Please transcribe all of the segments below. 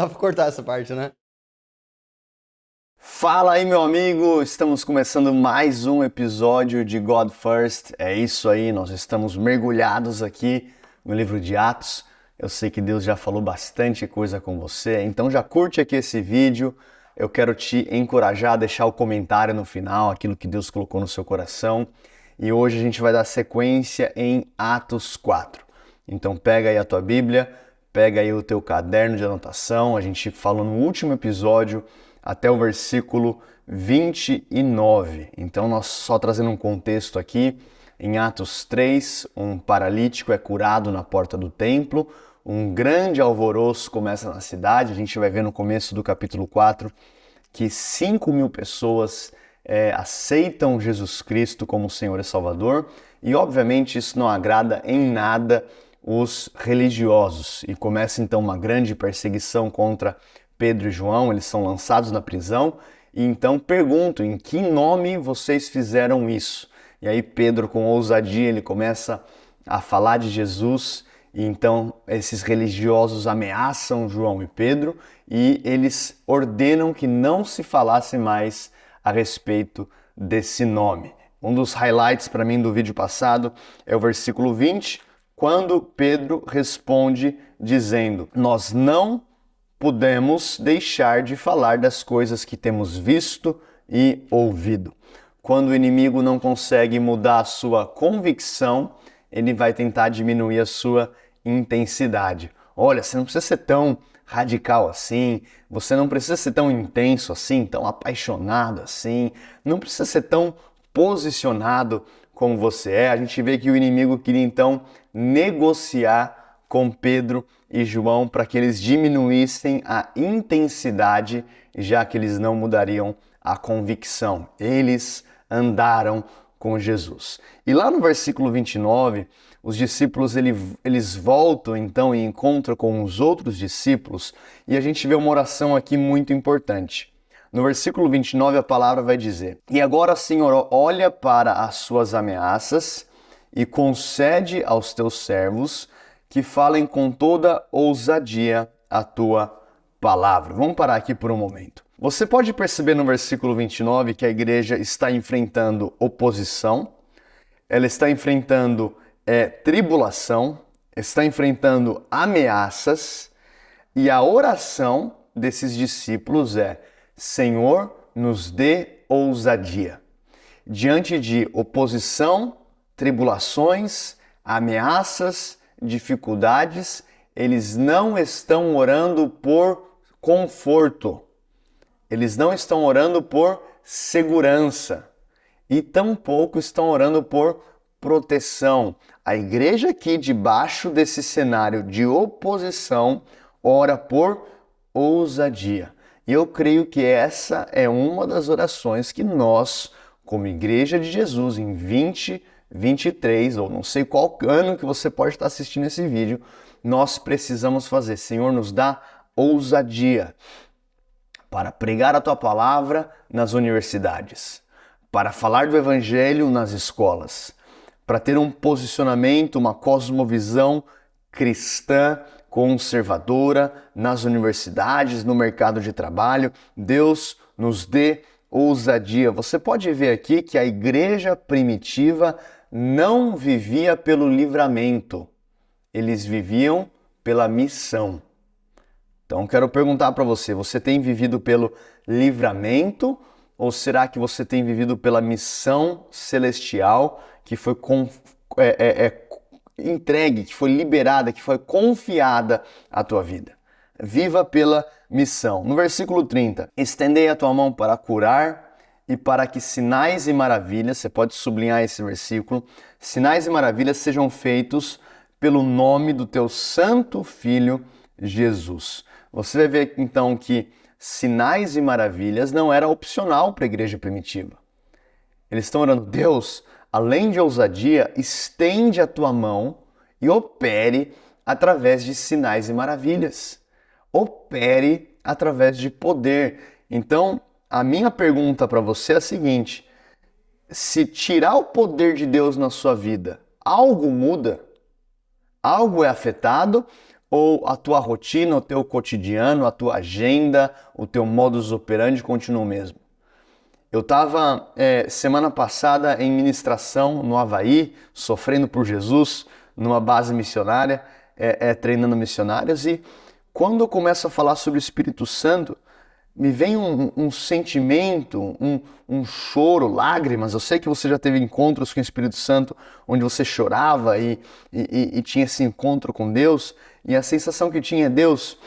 Dá pra cortar essa parte, né? Fala aí, meu amigo! Estamos começando mais um episódio de God First. É isso aí, nós estamos mergulhados aqui no livro de Atos. Eu sei que Deus já falou bastante coisa com você, então já curte aqui esse vídeo. Eu quero te encorajar a deixar o comentário no final, aquilo que Deus colocou no seu coração. E hoje a gente vai dar sequência em Atos 4. Então pega aí a tua Bíblia, pega aí o teu caderno de anotação. A gente falou no último episódio até o versículo 29. Então, nós só trazendo um contexto aqui, em Atos 3, um paralítico é curado na porta do templo, um grande alvoroço começa na cidade. A gente vai ver no começo do capítulo 4 que 5.000 pessoas aceitam Jesus Cristo como Senhor e Salvador, e obviamente isso não agrada em nada os religiosos, e começa então uma grande perseguição contra Pedro e João. Eles são lançados na prisão e então perguntam: em que nome vocês fizeram isso? E aí Pedro, com ousadia, ele começa a falar de Jesus, e então esses religiosos ameaçam João e Pedro e eles ordenam que não se falasse mais a respeito desse nome. Um dos highlights para mim do vídeo passado é o versículo 20, quando Pedro responde dizendo: nós não podemos deixar de falar das coisas que temos visto e ouvido. Quando o inimigo não consegue mudar a sua convicção, ele vai tentar diminuir a sua intensidade. Olha, você não precisa ser tão radical assim, você não precisa ser tão intenso assim, tão apaixonado assim, não precisa ser tão posicionado como você é. A gente vê que o inimigo queria então negociar com Pedro e João para que eles diminuíssem a intensidade, já que eles não mudariam a convicção. Eles andaram com Jesus. E lá no versículo 29, os discípulos eles voltam então e encontram com os outros discípulos, e a gente vê uma oração aqui muito importante. No versículo 29 a palavra vai dizer: e agora, Senhor, olha para as suas ameaças e concede aos teus servos que falem com toda ousadia a tua palavra. Vamos parar aqui por um momento. Você pode perceber no versículo 29 que a igreja está enfrentando oposição, ela está enfrentando tribulação, está enfrentando ameaças, e a oração desses discípulos é: Senhor, nos dê ousadia. Diante de oposição, tribulações, ameaças, dificuldades, eles não estão orando por conforto, eles não estão orando por segurança e tampouco estão orando por proteção. A igreja aqui, debaixo desse cenário de oposição, ora por ousadia. E eu creio que essa é uma das orações que nós, como Igreja de Jesus, em 2023, ou não sei qual ano que você pode estar assistindo esse vídeo, nós precisamos fazer. Senhor, nos dá ousadia para pregar a tua palavra nas universidades, para falar do evangelho nas escolas, para ter um posicionamento, uma cosmovisão cristã conservadora nas universidades, no mercado de trabalho. Deus nos dê ousadia. Você pode ver aqui que a igreja primitiva não vivia pelo livramento, eles viviam pela missão. Então quero perguntar para você: você tem vivido pelo livramento ou será que você tem vivido pela missão celestial que foi entregue, que foi liberada, que foi confiada à tua vida? Viva pela missão. No versículo 30, estendei a tua mão para curar e para que sinais e maravilhas, você pode sublinhar esse versículo, sinais e maravilhas sejam feitos pelo nome do teu santo Filho Jesus. Você vai ver então que sinais e maravilhas não era opcional para a igreja primitiva. Eles estão orando: Deus, além de ousadia, estende a tua mão e opere através de sinais e maravilhas. Opere através de poder. Então, a minha pergunta para você é a seguinte: se tirar o poder de Deus na sua vida, algo muda? Algo é afetado? ou a tua rotina, o teu cotidiano, a tua agenda, o teu modus operandi continua o mesmo? Eu estava semana passada em ministração no Havaí, sofrendo por Jesus, numa base missionária, treinando missionários, e quando eu começo a falar sobre o Espírito Santo, me vem um sentimento, um choro, lágrimas. Eu sei que você já teve encontros com o Espírito Santo, onde você chorava e tinha esse encontro com Deus, e a sensação que tinha é: Deus,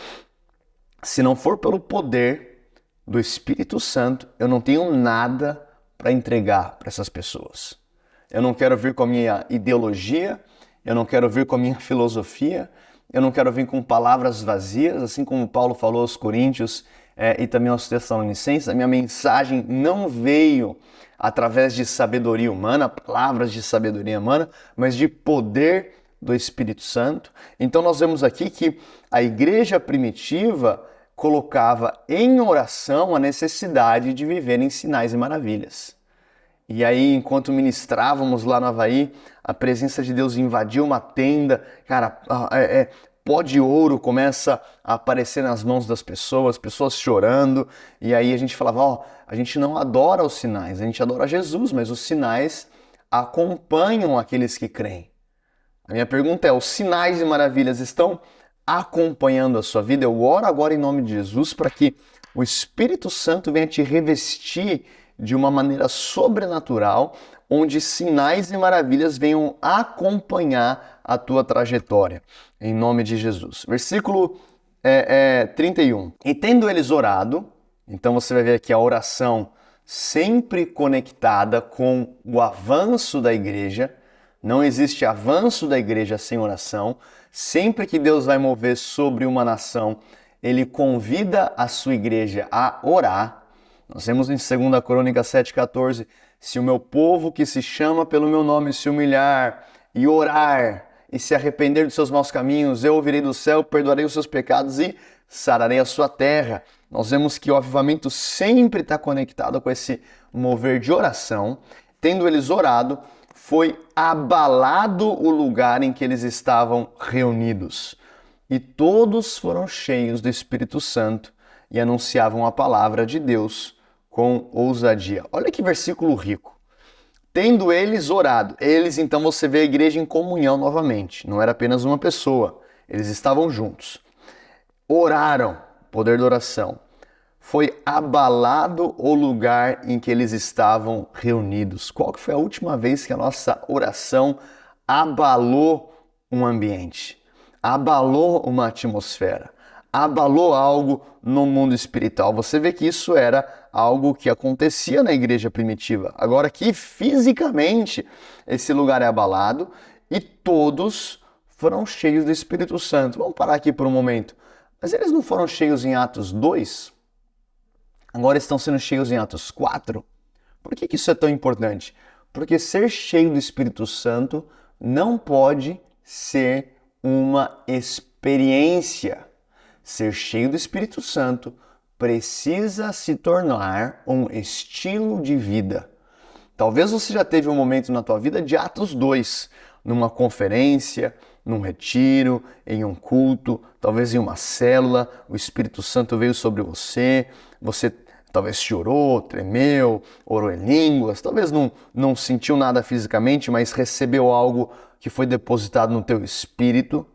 se não for pelo poder do Espírito Santo, eu não tenho nada para entregar para essas pessoas. Eu não quero vir com a minha ideologia, eu não quero vir com a minha filosofia, eu não quero vir com palavras vazias, assim como Paulo falou aos Coríntios e também aos Tessalonicenses. A minha mensagem não veio através de sabedoria humana, palavras de sabedoria humana, mas de poder do Espírito Santo. Então nós vemos aqui que a igreja primitiva colocava em oração a necessidade de viver em sinais e maravilhas. E aí, enquanto ministrávamos lá no Havaí, a presença de Deus invadiu uma tenda, cara, pó de ouro começa a aparecer nas mãos das pessoas chorando, e aí a gente falava, a gente não adora os sinais, a gente adora Jesus, mas os sinais acompanham aqueles que creem. A minha pergunta é, os sinais e maravilhas estão acompanhando a sua vida? Eu oro agora em nome de Jesus para que o Espírito Santo venha te revestir de uma maneira sobrenatural, onde sinais e maravilhas venham acompanhar a tua trajetória, em nome de Jesus. Versículo 31. E tendo eles orado, então você vai ver aqui a oração sempre conectada com o avanço da igreja. Não existe avanço da igreja sem oração. Sempre que Deus vai mover sobre uma nação, Ele convida a sua igreja a orar. Nós vemos em 2 Crônicas 7,14, se o meu povo que se chama pelo meu nome se humilhar e orar e se arrepender dos seus maus caminhos, eu ouvirei do céu, perdoarei os seus pecados e sararei a sua terra. Nós vemos que o avivamento sempre está conectado com esse mover de oração. Tendo eles orado, foi abalado o lugar em que eles estavam reunidos. E todos foram cheios do Espírito Santo e anunciavam a palavra de Deus com ousadia. Olha que versículo rico. Tendo eles orado, então você vê a igreja em comunhão novamente. Não era apenas uma pessoa, eles estavam juntos. Oraram, poder da oração. Foi abalado o lugar em que eles estavam reunidos. Qual que foi a última vez que a nossa oração abalou um ambiente? Abalou uma atmosfera? Abalou algo no mundo espiritual? Você vê que isso era algo que acontecia na igreja primitiva. Agora aqui, fisicamente, esse lugar é abalado e todos foram cheios do Espírito Santo. Vamos parar aqui por um momento. Mas eles não foram cheios em Atos 2? Agora estão sendo cheios em Atos 4? Por que isso é tão importante? Porque ser cheio do Espírito Santo não pode ser uma experiência. Ser cheio do Espírito Santo precisa se tornar um estilo de vida. Talvez você já teve um momento na tua vida de Atos 2, numa conferência, num retiro, em um culto, talvez em uma célula, o Espírito Santo veio sobre você, você talvez chorou, tremeu, orou em línguas, talvez não sentiu nada fisicamente, mas recebeu algo que foi depositado no teu espírito.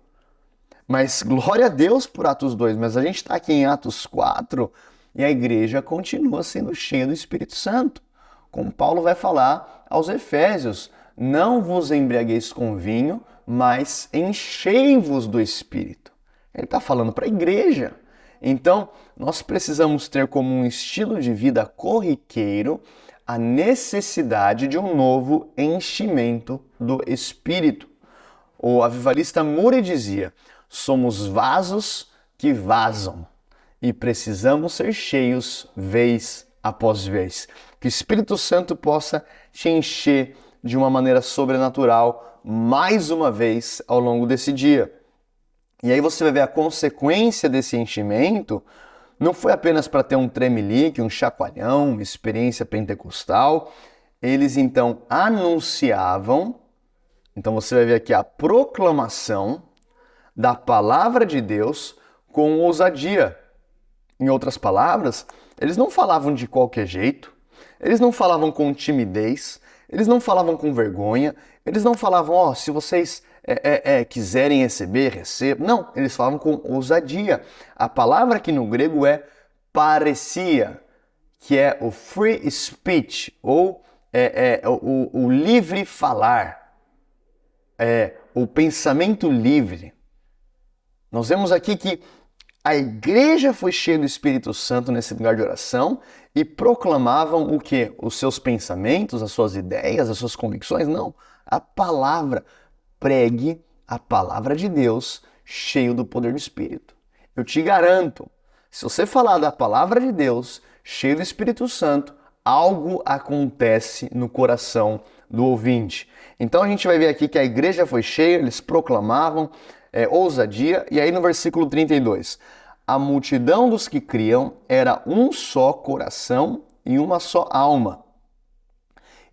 Mas glória a Deus por Atos 2, mas a gente está aqui em Atos 4 e a igreja continua sendo cheia do Espírito Santo. Como Paulo vai falar aos Efésios, não vos embriagueis com vinho, mas enchei-vos do Espírito. Ele está falando para a igreja. Então, nós precisamos ter como um estilo de vida corriqueiro a necessidade de um novo enchimento do Espírito. O avivalista Moody dizia, somos vasos que vazam e precisamos ser cheios vez após vez. Que o Espírito Santo possa te encher de uma maneira sobrenatural mais uma vez ao longo desse dia. E aí você vai ver a consequência desse enchimento, não foi apenas para ter um tremelique, um chacoalhão, uma experiência pentecostal. Eles então anunciavam, então você vai ver aqui a proclamação da palavra de Deus com ousadia. Em outras palavras, eles não falavam de qualquer jeito, eles não falavam com timidez, eles não falavam com vergonha, eles não falavam, se vocês quiserem receber, recebam. Não, eles falavam com ousadia. A palavra aqui no grego é parecia, que é o free speech, ou o livre falar, o pensamento livre. Nós vemos aqui que a igreja foi cheia do Espírito Santo nesse lugar de oração e proclamavam o quê? Os seus pensamentos, as suas ideias, as suas convicções? Não, a palavra. Pregue a palavra de Deus cheio do poder do Espírito. Eu te garanto, se você falar da palavra de Deus cheio do Espírito Santo, algo acontece no coração do ouvinte. Então a gente vai ver aqui que a igreja foi cheia, eles proclamavam ousadia, e aí no versículo 32, a multidão dos que criam era um só coração e uma só alma.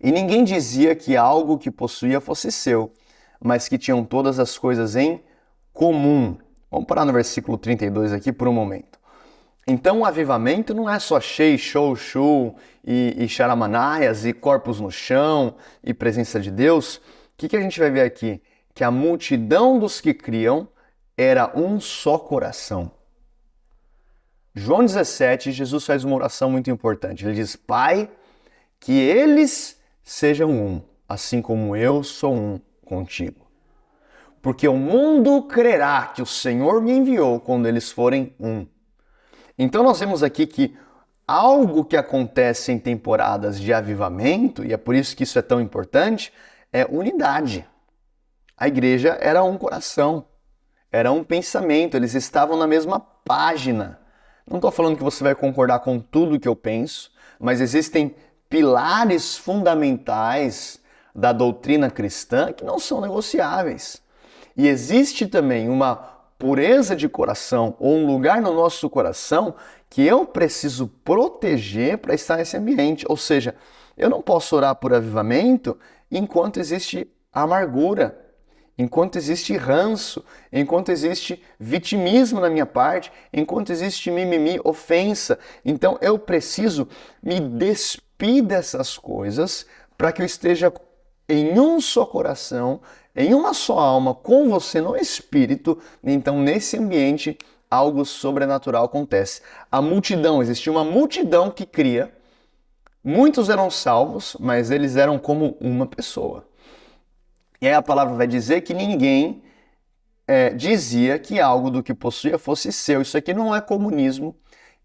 E ninguém dizia que algo que possuía fosse seu, mas que tinham todas as coisas em comum. Vamos parar no versículo 32 aqui por um momento. Então o avivamento não é só cheio, show, e charamanaias, e corpos no chão, e presença de Deus. O que a gente vai ver aqui? Que a multidão dos que criam era um só coração. João 17, Jesus faz uma oração muito importante. Ele diz, Pai, que eles sejam um, assim como eu sou um contigo. Porque o mundo crerá que o Senhor me enviou quando eles forem um. Então nós vemos aqui que algo que acontece em temporadas de avivamento, e é por isso que isso é tão importante, é unidade. A igreja era um coração, era um pensamento, eles estavam na mesma página. Não estou falando que você vai concordar com tudo que eu penso, mas existem pilares fundamentais da doutrina cristã que não são negociáveis. E existe também uma pureza de coração ou um lugar no nosso coração que eu preciso proteger para estar nesse ambiente. Ou seja, eu não posso orar por avivamento enquanto existe amargura, enquanto existe ranço, enquanto existe vitimismo na minha parte, enquanto existe mimimi, ofensa. Então eu preciso me despir dessas coisas para que eu esteja em um só coração, em uma só alma, com você no Espírito. Então nesse ambiente algo sobrenatural acontece. A multidão, existia uma multidão que cria, muitos eram salvos, mas eles eram como uma pessoa. E aí a palavra vai dizer que ninguém dizia que algo do que possuía fosse seu. Isso aqui não é comunismo,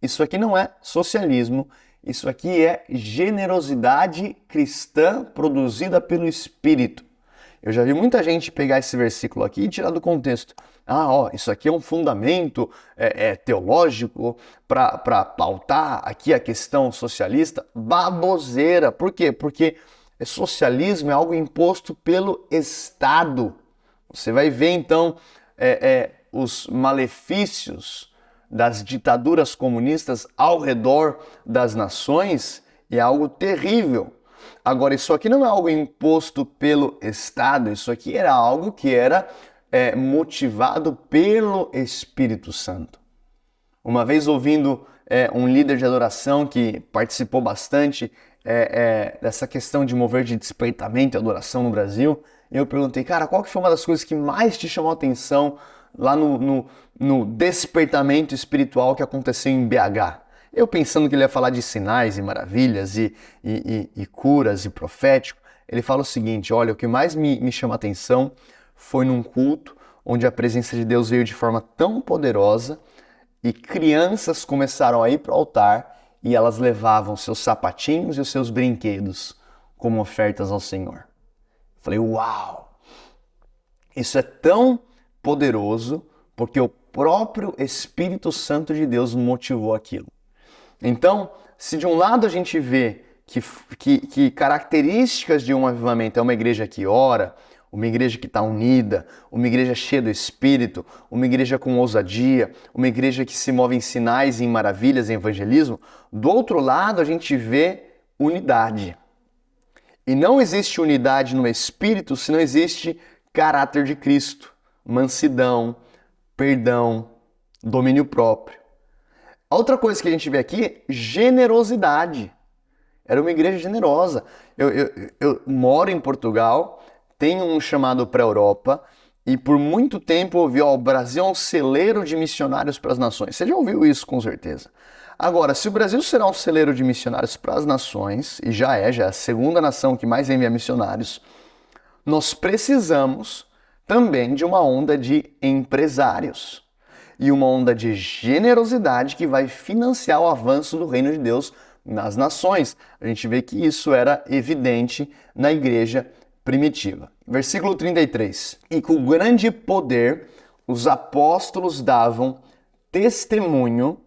isso aqui não é socialismo, isso aqui é generosidade cristã produzida pelo Espírito. Eu já vi muita gente pegar esse versículo aqui e tirar do contexto. Isso aqui é um fundamento teológico para pautar aqui a questão socialista. Baboseira. Por quê? Porque socialismo é algo imposto pelo Estado. Você vai ver então os malefícios das ditaduras comunistas ao redor das nações, e é algo terrível. Agora, isso aqui não é algo imposto pelo Estado, isso aqui era algo que era motivado pelo Espírito Santo. Uma vez ouvindo um líder de adoração que participou bastante dessa questão de mover de despertamento e adoração no Brasil, eu perguntei, cara, qual que foi uma das coisas que mais te chamou a atenção lá no despertamento espiritual que aconteceu em BH? Eu pensando que ele ia falar de sinais e maravilhas e curas e profético, ele fala o seguinte, olha, o que mais me chama a atenção foi num culto onde a presença de Deus veio de forma tão poderosa e crianças começaram a ir para o altar e elas levavam seus sapatinhos e os seus brinquedos como ofertas ao Senhor. Falei, uau! Isso é tão poderoso porque o próprio Espírito Santo de Deus motivou aquilo. Então, se de um lado a gente vê que características de um avivamento é uma igreja que ora, uma igreja que está unida, uma igreja cheia do Espírito, uma igreja com ousadia, uma igreja que se move em sinais e em maravilhas, em evangelismo, do outro lado a gente vê unidade. E não existe unidade no Espírito se não existe caráter de Cristo, mansidão, perdão, domínio próprio. A outra coisa que a gente vê aqui, generosidade. Era uma igreja generosa. Eu moro em Portugal, tenho um chamado para a Europa e por muito tempo eu ouvi, o Brasil é um celeiro de missionários para as nações. Você já ouviu isso com certeza. Agora, se o Brasil será um celeiro de missionários para as nações, e já é a segunda nação que mais envia missionários, nós precisamos também de uma onda de empresários e uma onda de generosidade que vai financiar o avanço do reino de Deus nas nações. A gente vê que isso era evidente na igreja primitiva. Versículo 33. E com grande poder os apóstolos davam testemunho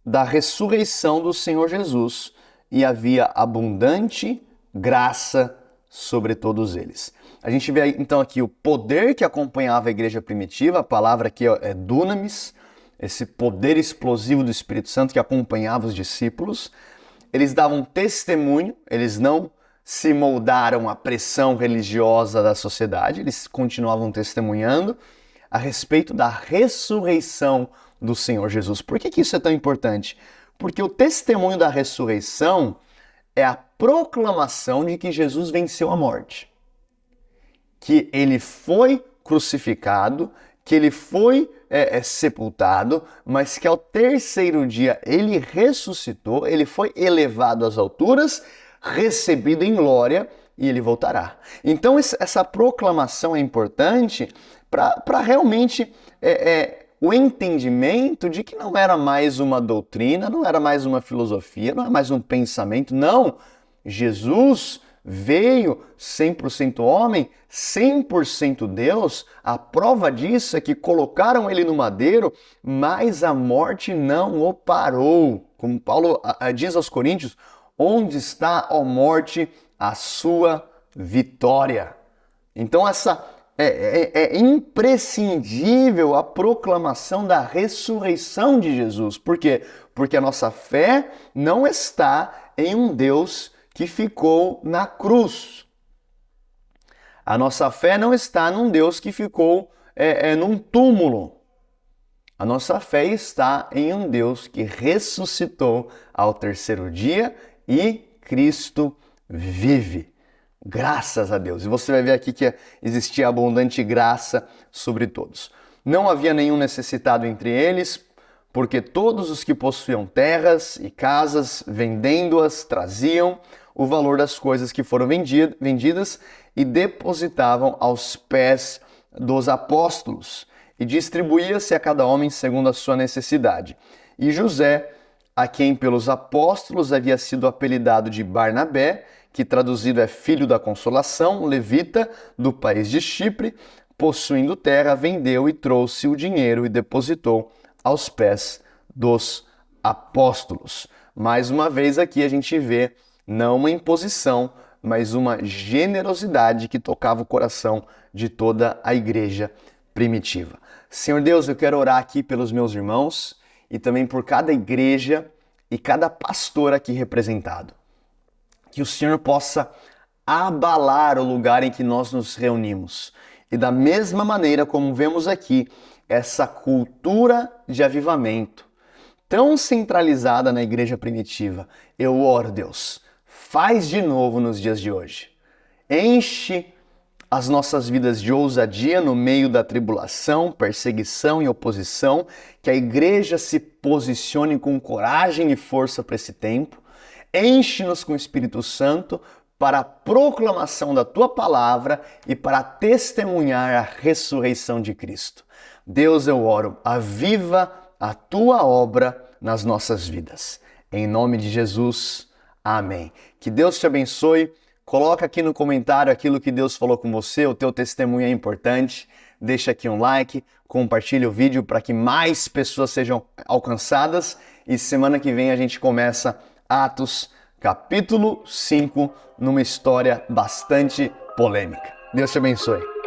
da ressurreição do Senhor Jesus e havia abundante graça sobre todos eles. A gente vê então aqui o poder que acompanhava a igreja primitiva, a palavra aqui é dunamis, esse poder explosivo do Espírito Santo que acompanhava os discípulos. Eles davam testemunho, eles não se moldaram à pressão religiosa da sociedade, eles continuavam testemunhando a respeito da ressurreição do Senhor Jesus. Por que isso é tão importante? Porque o testemunho da ressurreição é a proclamação de que Jesus venceu a morte. Que ele foi crucificado, que ele foi sepultado, mas que ao terceiro dia ele ressuscitou, ele foi elevado às alturas, recebido em glória e ele voltará. Então essa proclamação é importante para realmente o entendimento de que não era mais uma doutrina, não era mais uma filosofia, não era mais um pensamento, não. Jesus veio 100% homem, 100% Deus. A prova disso é que colocaram ele no madeiro, mas a morte não o parou. Como Paulo diz aos Coríntios, onde está, ó morte, a sua vitória? Então é imprescindível a proclamação da ressurreição de Jesus. Por quê? Porque a nossa fé não está em um Deus que ficou na cruz. A nossa fé não está num Deus que ficou num túmulo. A nossa fé está em um Deus que ressuscitou ao terceiro dia e Cristo vive. Graças a Deus. E você vai ver aqui que existia abundante graça sobre todos. Não havia nenhum necessitado entre eles, porque todos os que possuíam terras e casas, vendendo-as, traziam o valor das coisas que foram vendidas e depositavam aos pés dos apóstolos, e distribuía-se a cada homem segundo a sua necessidade. E José, a quem pelos apóstolos havia sido apelidado de Barnabé, que traduzido é filho da consolação, levita, do país de Chipre, possuindo terra, vendeu e trouxe o dinheiro e depositou aos pés dos apóstolos. Mais uma vez aqui a gente vê não uma imposição, mas uma generosidade que tocava o coração de toda a igreja primitiva. Senhor Deus, eu quero orar aqui pelos meus irmãos e também por cada igreja e cada pastor aqui representado. Que o Senhor possa abalar o lugar em que nós nos reunimos. E da mesma maneira como vemos aqui, essa cultura de avivamento tão centralizada na igreja primitiva, eu oro, Deus, faz de novo nos dias de hoje. Enche as nossas vidas de ousadia no meio da tribulação, perseguição e oposição, que a igreja se posicione com coragem e força para esse tempo. Enche-nos com o Espírito Santo para a proclamação da Tua palavra e para testemunhar a ressurreição de Cristo. Deus, eu oro, aviva a Tua obra nas nossas vidas. Em nome de Jesus, amém. Que Deus te abençoe. Coloca aqui no comentário aquilo que Deus falou com você, o teu testemunho é importante. Deixa aqui um like, compartilha o vídeo para que mais pessoas sejam alcançadas. E semana que vem a gente começa Atos, capítulo 5, numa história bastante polêmica. Deus te abençoe.